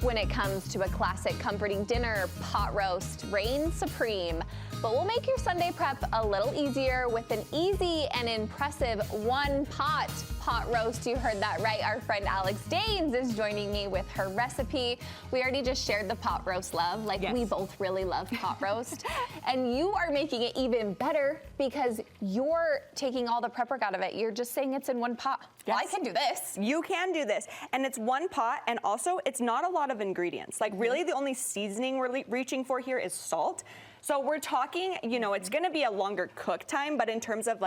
when it comes to a classic comforting dinner, pot roast reigns supreme. But we'll make your Sunday prep a little easier with an easy and impressive one-pot pot roast. You heard that right. Our friend Alex Daynes is joining me with her recipe. We already just shared the pot roast love. Yes. We both really love pot roast. And you are making it even better because you're taking all the prep work out of it. You're just saying it's in one pot. Yes. Well, I can do this. You can do this. And it's one pot, and also it's not a lot of ingredients. Really the only seasoning we're reaching for here is salt. So we're talking, it's gonna be a longer cook time, but in terms of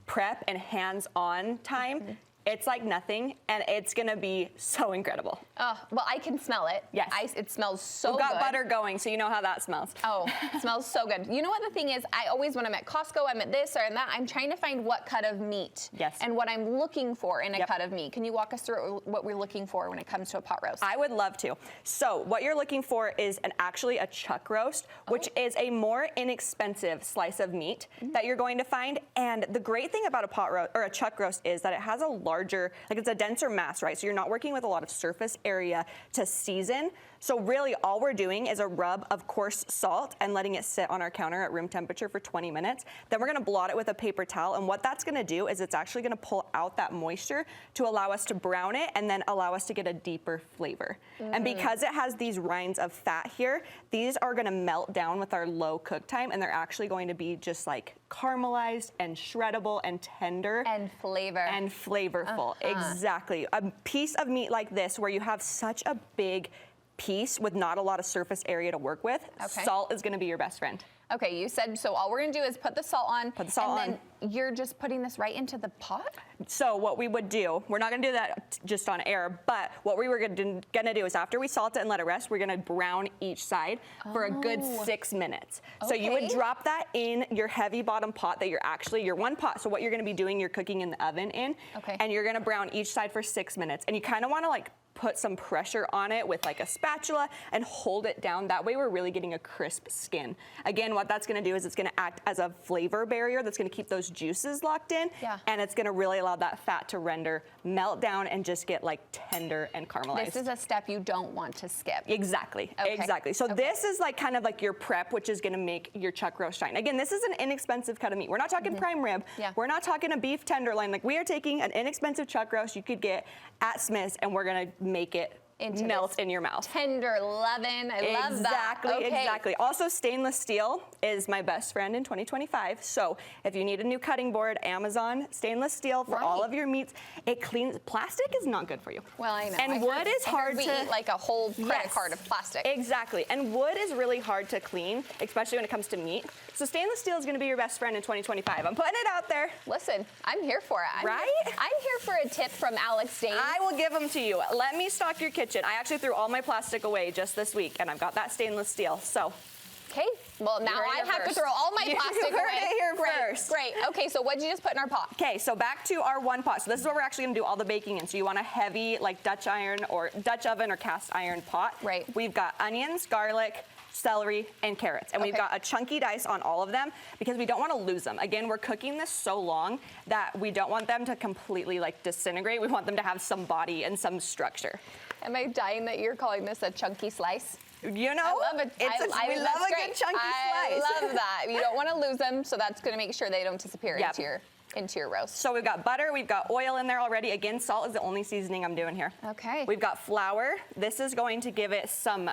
prep and hands-on time, it's like nothing, and it's gonna be so incredible. Oh, well, I can smell it. Yes. It smells so good. We've got butter going, so you know how that smells. Oh, it smells so good. You know what the thing is? I always, when I'm at Costco, I'm at this or that, I'm trying to find what cut of meat. Yes. And what I'm looking for in a cut of meat. Can you walk us through what we're looking for when it comes to a pot roast? I would love to. So what you're looking for is actually a chuck roast, which is a more inexpensive slice of meat that you're going to find. And the great thing about a pot roast or a chuck roast is that it has a larger, it's a denser mass, right? So you're not working with a lot of surface area to season. So really all we're doing is a rub of coarse salt and letting it sit on our counter at room temperature for 20 minutes. Then we're gonna blot it with a paper towel. And what that's gonna do is it's actually gonna pull out that moisture to allow us to brown it and then allow us to get a deeper flavor. And because it has these rinds of fat here, these are gonna melt down with our low cook time, and they're actually going to be just caramelized and shreddable and tender. And flavor. And flavorful, exactly. A piece of meat like this where you have such a big piece with not a lot of surface area to work with, salt is gonna be your best friend. Okay, you said, so all we're gonna do is put the salt on. Put the salt on. And then you're just putting this right into the pot? So what we would do, we're not gonna do that just on air, but what we were gonna do is after we salt it and let it rest, we're gonna brown each side for a good 6 minutes. So you would drop that in your heavy bottom pot that your one pot. So what you're gonna be doing, you're cooking in the oven in, and you're gonna brown each side for 6 minutes. And you kinda wanna put some pressure on it with a spatula and hold it down. That way we're really getting a crisp skin. Again, what that's gonna do is it's gonna act as a flavor barrier that's gonna keep those juices locked in, and it's gonna really allow that fat to render, melt down, and just get tender and caramelized. This is a step you don't want to skip. Exactly, exactly. So this is kind of your prep, which is gonna make your chuck roast shine. Again, this is an inexpensive cut of meat. We're not talking prime rib. We're not talking a beef tenderloin. We are taking an inexpensive chuck roast you could get at Smith's, and we're gonna make it melt in your mouth. Tender lovin', I love that. Exactly. Also, stainless steel is my best friend in 2025. So if you need a new cutting board, Amazon, stainless steel for all of your meats. It cleans, plastic is not good for you. Well, I know. And wood is hard to eat a whole credit card of plastic. Exactly. And wood is really hard to clean, especially when it comes to meat. So stainless steel is gonna be your best friend in 2025. I'm putting it out there. Listen, I'm here for it. I'm here for a tip from Alex Daynes. I will give them to you. Let me stock your kitchen. I actually threw all my plastic away just this week, and I've got that stainless steel, so. Okay, well now I have to throw all my plastic away. You heard it here first. Great, okay, so what did you just put in our pot? Okay, so back to our one pot. So this is what we're actually gonna do all the baking in. So you want a heavy, Dutch iron or Dutch oven or cast iron pot. Right. We've got onions, garlic, celery, and carrots. And we've got a chunky dice on all of them because we don't want to lose them. Again, we're cooking this so long that we don't want them to completely disintegrate. We want them to have some body and some structure. Am I dying that you're calling this a chunky slice? You know, I love it. We love a good chunky slice. I love that. You don't want to lose them, so that's going to make sure they don't disappear into your roast. So we've got butter, we've got oil in there already. Again, salt is the only seasoning I'm doing here. Okay. We've got flour. This is going to give it some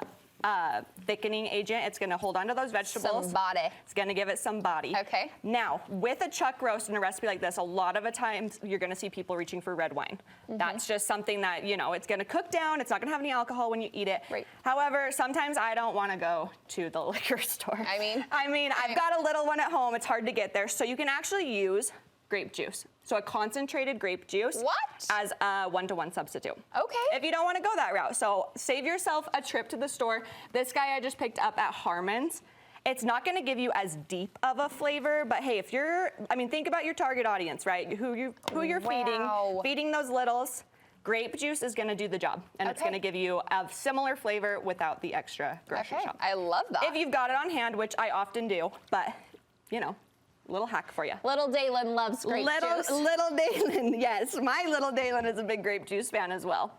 thickening agent. It's going to hold on to those vegetables. Some body. It's going to give it some body. Okay. Now, with a chuck roast in a recipe like this, a lot of the times you're going to see people reaching for red wine. That's just something that, it's going to cook down. It's not going to have any alcohol when you eat it. Right. However, sometimes I don't want to go to the liquor store. I mean, I've got a little one at home. It's hard to get there. So you can actually use grape juice. So a concentrated grape juice as a 1-to-1 substitute. Okay. If you don't want to go that route. So save yourself a trip to the store. This guy I just picked up at Harmon's. It's not going to give you as deep of a flavor, but hey, if you're, think about your target audience, right? Who you're feeding those littles. Grape juice is going to do the job, and it's going to give you a similar flavor without the extra grocery shop. I love that. If you've got it on hand, which I often do, but little hack for you. Little Daylin loves grape juice. Little Daylin, yes. My little Daylin is a big grape juice fan as well.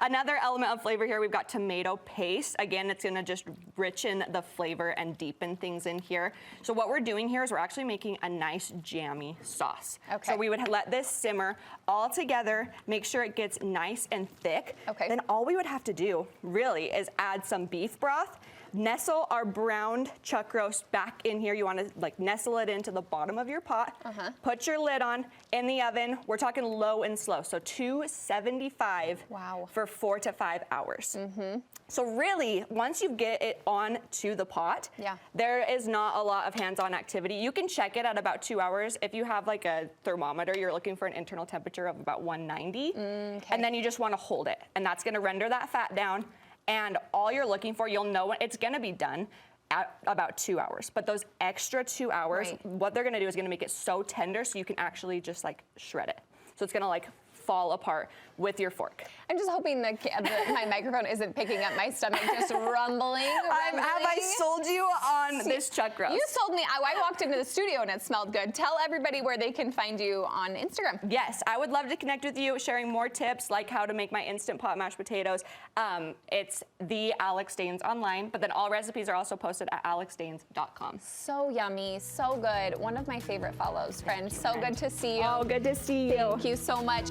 Another element of flavor here, we've got tomato paste. Again, it's gonna just richen the flavor and deepen things in here. So what we're doing here is we're actually making a nice jammy sauce. Okay. So we would let this simmer all together, make sure it gets nice and thick. Okay. Then all we would have to do really is add some beef broth, nestle our browned chuck roast back in here. You want to like nestle it into the bottom of your pot. Put your lid on in the oven. We're talking low and slow, so 275 for 4 to 5 hours. So really, once you get it on to the pot, there is not a lot of hands-on activity. You can check it at about 2 hours. If you have like a thermometer, you're looking for an internal temperature of about 190, and then you just want to hold it, and that's going to render that fat down. And all you're looking for, you'll know when it's gonna be done at about 2 hours. But those extra 2 hours, what they're gonna do is gonna make it so tender so you can actually just like shred it. So it's gonna like fall apart with your fork. I'm just hoping my microphone isn't picking up my stomach just rumbling. Have I sold you on this chuck roast? You sold me. I walked into the studio and it smelled good. Tell everybody where they can find you on Instagram. Yes, I would love to connect with you, sharing more tips like how to make my Instant Pot mashed potatoes. It's the Alex Daynes online, but then all recipes are also posted at alexdaynes.com. So yummy, so good. One of my favorite follows, friend. So good to see you. Oh, good to see you. Thank you so much.